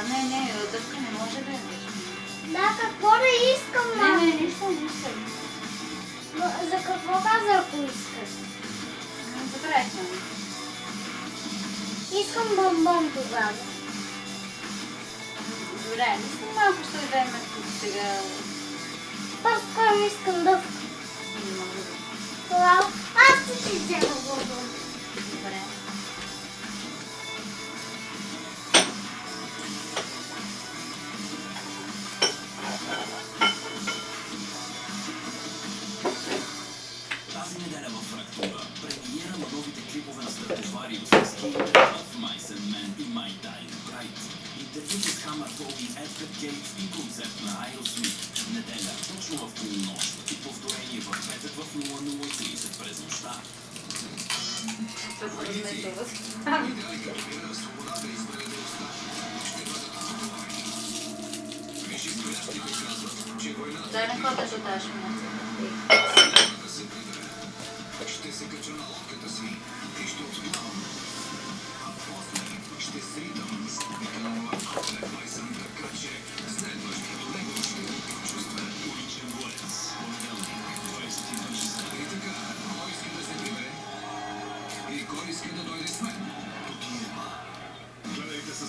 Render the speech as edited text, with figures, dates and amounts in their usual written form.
Не, дъвка не може да я вижда. Да, какво да искам, мама? Не, нищо. За какво каза, ако искаш? Забравихме. Искам бомбон тогава. Добре, мислим малко ще вземем тук сега. По-скоро искам дъвка. Не мога да видя. Това аз ще си взема бомбон. Добре. Тази неделя в Фрактура премиера на новите клипове на Стратовариус с King of Mice and Men и My Dying Bride. Интервю с Hammer Fall и Edgar Gates и концерт на Aerosmith. Неделя точно в полунощ и повторение в петък в 00:30 през нощта. Това се разметува. Дай не ходиш от тази минута. Ще се кача на лодката си и ще отплавам. А после ще сритам и това след майсън така, че следващото него ще го прочувства. Уличен боец. Понеделник, 22 часа. И така, кой иска да се прибере? И кой иска да дойде с мен? До Киева. Гледайте с